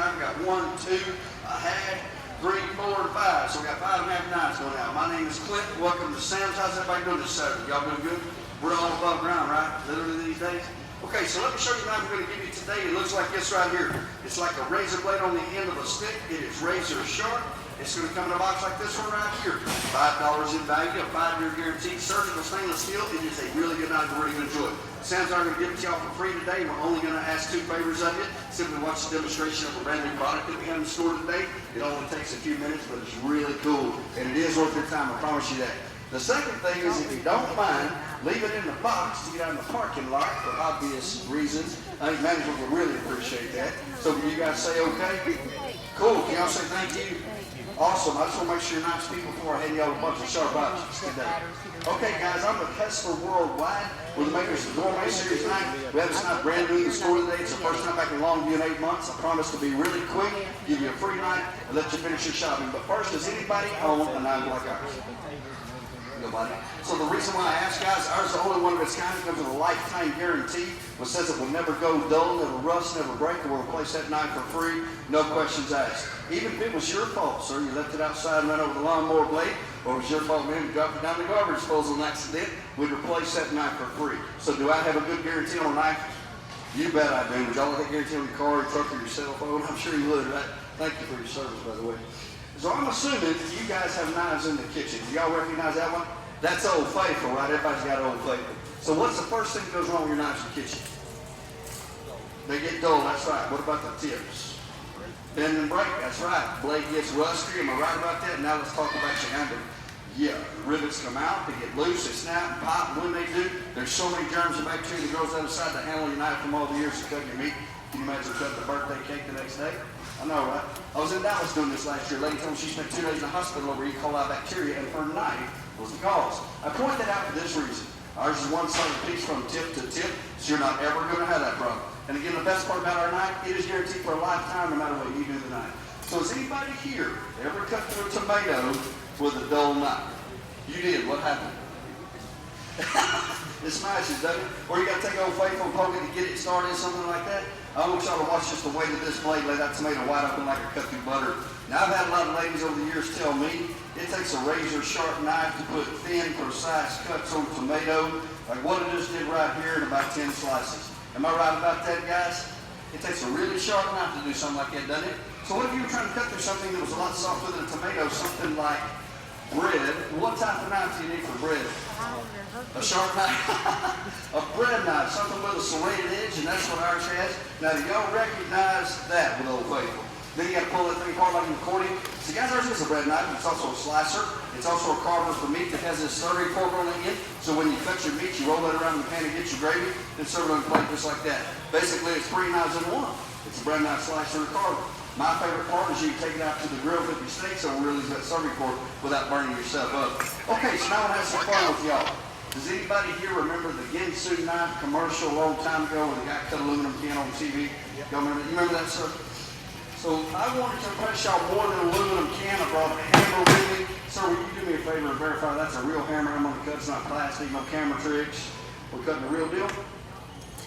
knife. We got 1, 2, a half, 3, 4, and 5. So we got 5 1/2 knives going out. My name is Clint. Welcome to Sam's. How's everybody doing this Saturday? Y'all doing good? We're all above ground, right? Literally these days. Okay, so let me show you the knife I'm going to give you today. It looks like this right here. It's like a razor blade on the end of a stick. It is razor sharp. It's going to come in a box like this one right here. $5 in value, a 5-year guarantee. Surgical stainless steel. It is a really good knife. We're really going to enjoy it. Sam's are going to give it to y'all for free today. We're only going to ask 2 favors of you. Simply watch the demonstration of a brand new product that we have in the store today. It only takes a few minutes, but it's really cool. And it is worth your time, I promise you that. The second thing is, if you don't mind, leave it in the box to get out in the parking lot for obvious reasons. I think management would really appreciate that. So can you guys say okay? Cool. Can y'all say thank you? Awesome. I just want to make sure you're nice people before I hand y'all a bunch of sharp objects today. Okay, guys, I'm with Hessler Worldwide. We're the makers of Gourmet Series 9. We have this knife brand new in the store today. It's the first time back in Longview in 8 months. I promise to be really quick, give you a free knife, and let you finish your shopping. But first, does anybody own a knife like ours? Nobody. So the reason why I ask, guys, ours is the only one of its kind. It comes with a lifetime guarantee, which says it will never go dull, never rust, never break, and we'll replace that knife for free, no questions asked. Even if it was your fault, sir, you left it outside and ran over the lawnmower blade, or it was your fault, man, you dropped it down the garbage disposal on accident, we'd replace that knife for free. So do I have a good guarantee on a knife? You bet I do. Would y'all have that guarantee on your car, your truck, or your cell phone? I'm sure you would, right? Thank you for your service, by the way. So I'm assuming that you guys have knives in the kitchen. Do y'all recognize that one? That's Old Faithful, right? Everybody's got Old Faithful. So what's the first thing that goes wrong with your knives in the kitchen? They get dull, that's right. What about the tips? Bend and break, that's right. Blade gets rusty, am I right about that? Now let's talk about your handle. Yeah, rivets come out, they get loose, they snap and pop. When they do, there's so many germs and bacteria that grows outside the handle of your knife from all the years of cutting your meat. Can you imagine cutting a birthday cake the next day? I know, right? I was in Dallas doing this last year. A lady told me she spent 2 days in the hospital over E. coli bacteria, and her knife was the cause. I point that out for this reason. Ours is one-sided piece from tip to tip, so you're not ever going to have that problem. And again, the best part about our knife, it is guaranteed for a lifetime no matter what you do to the knife. So has anybody here ever cut through a tomato with a dull knife? You did. What happened? It smashes, doesn't it? Or you got to take Old Faithful and poke it to get it started, something like that. I want y'all to watch just the weight of this blade, lay that tomato wide open like a cut through butter. Now, I've had a lot of ladies over the years tell me it takes a razor sharp knife to put thin, precise cuts on tomato, like what it just did right here in about 10 slices. Am I right about that, guys? It takes a really sharp knife to do something like that, doesn't it? So what if you were trying to cut through something that was a lot softer than a tomato, something like bread? What type of knife do you need for bread? A sharp knife? A bread knife, something with a serrated edge, and that's what ours has. Now, do y'all recognize that with Old Faithful? Then you got to pull that thing apart like an accordion. So guys, ours is a bread knife. It's also a slicer. It's also a carver for meat that has this serrated fork on the end. So when you cut your meat, you roll it around in the pan and get your gravy, and serve it on a plate just like that. Basically, it's 3 knives in one. It's a bread knife, slicer, and a carver. My favorite part is you can take it out to the grill with your steaks, so really use that serving fork without burning yourself up. Okay, so now I want to have some fun with y'all. Does anybody here remember the Ginsu knife commercial a long time ago where the guy cut aluminum can on TV? Y'all remember? You remember that, sir? So I wanted to impress y'all more than an aluminum can. I brought a hammer with me. Sir, will you do me a favor and verify that's a real hammer I'm going to cut? It's not plastic, no camera tricks. We're cutting the real deal.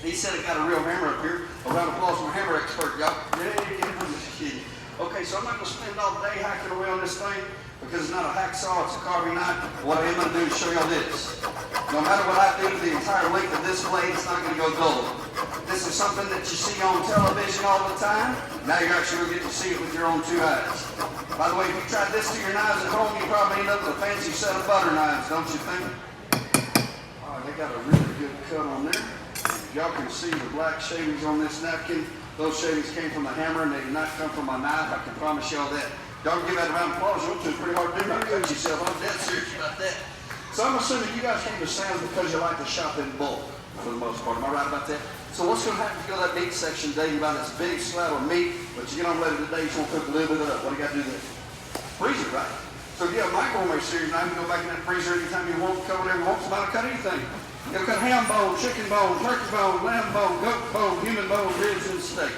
He said it got a real hammer up here. A round of applause for a hammer expert, y'all. Okay, so I'm not going to spend all day hacking away on this thing because it's not a hacksaw, it's a carving knife. What I am going to do is show y'all this. No matter what I do to the entire length of this blade, it's not going to go dull. This is something that you see on television all the time. Now you're actually going to get to see it with your own 2 eyes. By the way, if you tried this to your knives at home, you probably end up with a fancy set of butter knives, don't you think? All right, they got a really good cut on there. Y'all can see the black shavings on this napkin. Those shavings came from the hammer and they did not come from my knife. I can promise y'all that. Don't give that a round of applause. You want to. It's pretty hard to do. Not cut yourself. I'm dead serious about that. So I'm assuming you guys came to Sam's because you like to shop in bulk for the most part. Am I right about that? So what's going to happen if you go to that meat section today? You buy this big slab of meat, but you get on later today, you just want to cook a little bit of it up. What do you got to do there? Freeze it, right? So if you have my Gourmet series, now you can go back in that freezer anytime you want, cut whatever you want. Somebody cut anything. You got to cut ham bone, chicken bone, turkey bone, lamb bone, goat bone, human bone, ribs, and steak.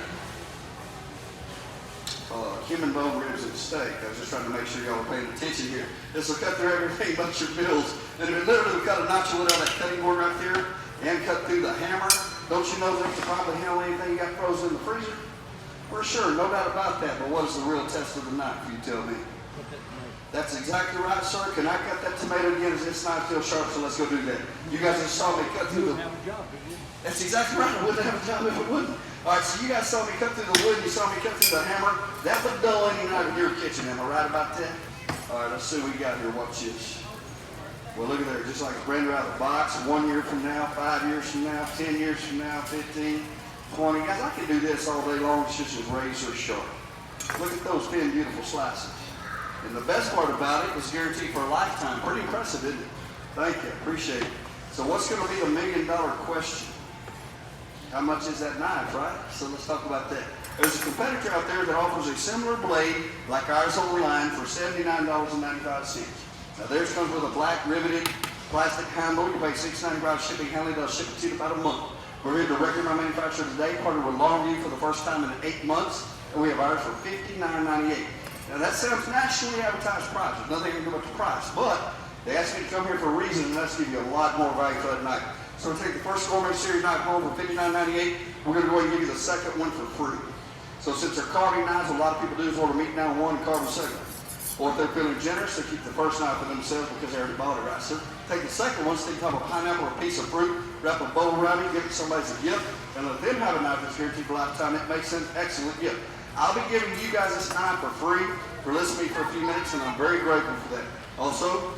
Human bone, ribs, and steak. I was just trying to make sure y'all were paying attention here. This will cut through everything but your bills. And if it literally cut a notch of wood out of that cutting board right there and cut through the hammer, don't you know that you probably handle anything you got frozen in the freezer? For sure, no doubt about that. But what is the real test of the knife? You tell me. That's exactly right, sir. Can I cut that tomato again? Is this knife still sharp? So let's go do that. You guys just saw me cut through the... That's exactly right. I wouldn't have a job if it wouldn't. All right, so you guys saw me cut through the wood. You saw me cut through the hammer. That would dull any knife in your kitchen. Am I right about that? All right, let's see what we got here. Watch this. Well, look at there. Just like a brand new out of the box. 1 year from now, 5 years from now, 10 years from now, 15, 20. Guys, I can do this all day long. It's just as razor sharp. Look at those 10 beautiful slices. And the best part about it is guaranteed for a lifetime. Pretty impressive, isn't it? Thank you. Appreciate it. So what's going to be the $1 million question? How much is that knife, right? So let's talk about that. There's a competitor out there that offers a similar blade like ours on the line for $79.95. Now theirs comes with a black riveted plastic handle. You pay $6.95 shipping handling. They'll ship it to you in about a month. We're here directly from our manufacturer today, partnered with Longview for the first time in 8 months, and we have ours for $59.98. Now that sounds nationally advertised price. There's nothing to do about the price, but they asked me to come here for a reason, and that's to give you a lot more value for that knife. So we'll take the first Gourmet Series knife home for $59.98. We're going to go ahead and give you the second one for free. So since they're carving knives, what a lot of people do is order meat down one and carve the second. Or if they're feeling generous, they keep the first knife for themselves because they already bought it, right? So take the second one, stick a pineapple or a piece of fruit, wrap a bow around it, give it to somebody as a gift, and let them have a knife that's guaranteed for a lifetime. It makes an excellent gift. I'll be giving you guys this knife for free for listening to me for a few minutes, and I'm very grateful for that. Also,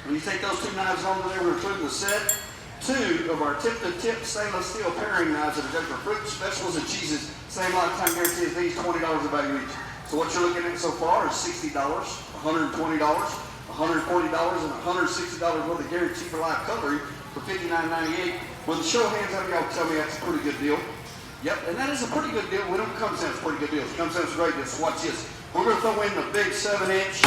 when you take those two knives home today, we're including the set, 2 of our tip-to-tip stainless steel paring knives that are good for fruits, vegetables, and cheeses. Same lifetime guarantee as these, $20 a value each. So what you're looking at so far is $60, $120, $140, and $160 worth of guarantee for life cutlery for $59.98. With a show of hands, y'all tell me that's a pretty good deal. Yep, and that is a pretty good deal. We don't come sense pretty good deals. Come sense great deals. Watch this. We're going to throw in the big 7-inch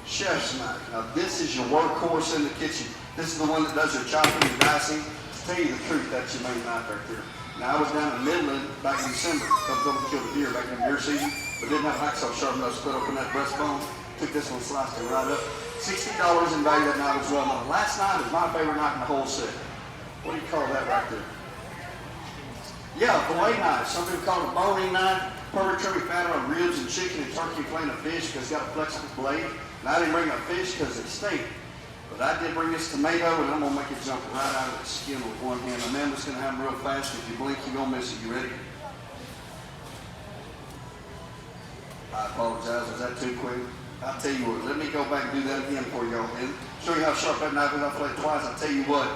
chef's knife. Now this is your workhorse in the kitchen. This is the one that does your chopping and dicing. To tell you the truth, that's your main knife right there. Now I was down in Midland back in December. Come over to kill the deer back in the deer season, but didn't have hacksaw sharp enough to split open that breastbone. Took this one, sliced it right up. $60 in value that knife as well. Now the last knife is my favorite knife in the whole set. What do you call that right there? Yeah, fillet knife. Some people call it a boning knife. Perfect trimming fat on ribs and chicken and turkey, plain of fish because it's got a flexible blade. And I didn't bring a fish because it's steak. But I did bring this tomato, and I'm going to make it jump right out of the skin with one hand. Amanda's going to have them real fast. If you blink, you're going to miss it. You ready? I apologize. Was that too quick? I'll tell you what. Let me go back and do that again for y'all. And show you how sharp that knife is. I'll fillet it twice. I'll tell you what.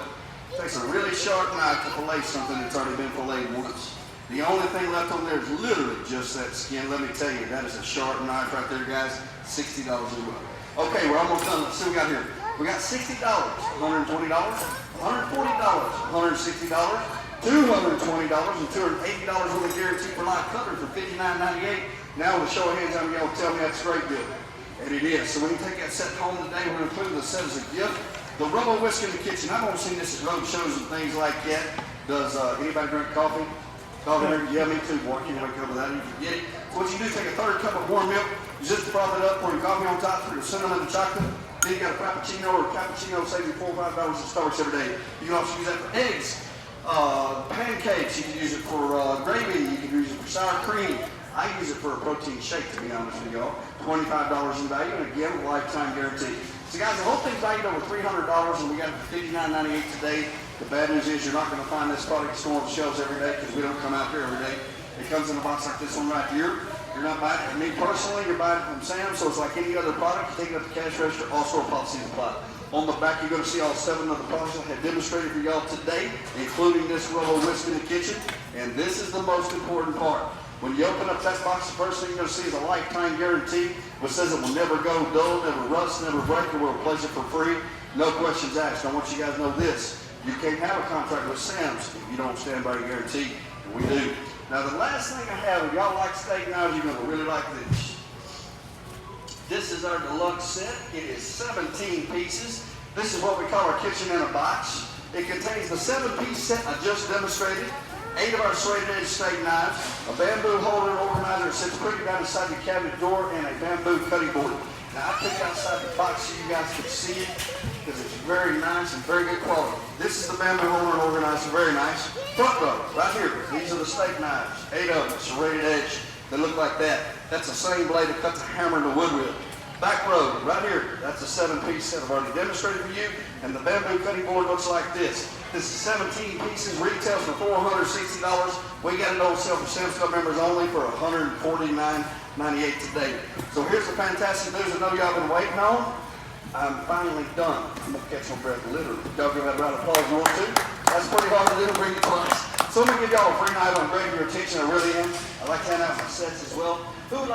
It takes a really sharp knife to fillet something that's already been filleted once. The only thing left on there is literally just that skin. Let me tell you, that is a sharp knife right there, guys. $60 a month. Okay, we're almost done. Let's see what we got here. We got $60, $120, $140, $160, $220, and $280 worth of guarantee for life cutlery for $59.98. Now with a show of hands, I'm going to tell me that's a great deal. And it is. So when you take that set home today, we're going to include the set as a gift. The rubber whisk in the kitchen. I've only seen this at road shows and things like that. Does anybody drink coffee? Coffee drink? Yeah, me too, boy. I can't wake up without it. You forget it. So what you do, take a third cup of warm milk, you just froth it up, pour your coffee on top, put your cinnamon and chocolate. Then you got a frappuccino or a cappuccino, save you $4 or $5 at Starbucks every day. You can also use that for eggs, pancakes. You can use it for gravy. You can use it for sour cream. I use it for a protein shake, to be honest with y'all. $25 in value, and again, a lifetime guarantee. So guys, the whole thing's valued over $300, and we got it for $59.98 today. The bad news is you're not going to find this product store on the shelves every day because we don't come out here every day. It comes in a box like this one right here. You're not buying it from me personally, you're buying it from Sam, so it's like any other product. You take it up to cash register, all store policies apply. On the back, you're going to see all 7 of the products I have demonstrated for y'all today, including this rubber whisk in the kitchen. And this is the most important part. When you open up that box, the first thing you're going to see is a lifetime guarantee, which says it will never go dull, never rust, never break, and we'll replace it for free. No questions asked. I want you guys to know this. You can't have a contract with Sam's if you don't stand by your guarantee, and we do. Now, the last thing I have, if y'all like steak knives, you're going to really like this. This is our deluxe set. It is 17 pieces. This is what we call our kitchen in a box. It contains the 7-piece set I just demonstrated, 8 of our serrated edge steak knives, a bamboo holder organizer that sits pretty down inside the cabinet door, and a bamboo cutting board. Now I took it outside the box so you guys could see it because it's very nice and very good quality. This is the bamboo holder and organizer, very nice. Front row, right here. These are the steak knives, 8 of them, serrated edge. They look like that. That's the same blade that cuts a hammer into wood with. Back row, right here, that's a 7-piece set I've already demonstrated for you, and the bamboo cutting board looks like this. This is 17 pieces, retails for $460. We got it on sale for Sam's Club members only for $149.98 today. So here's the fantastic news I know y'all been waiting on. I'm finally done. I'm gonna catch my breath, literally. Y'all give that a round of applause if you want to. That's pretty hard to do to bring it twice. So I'm gonna give y'all a free night on great your attention, I really am. I like to hand out my sets as well. Who would like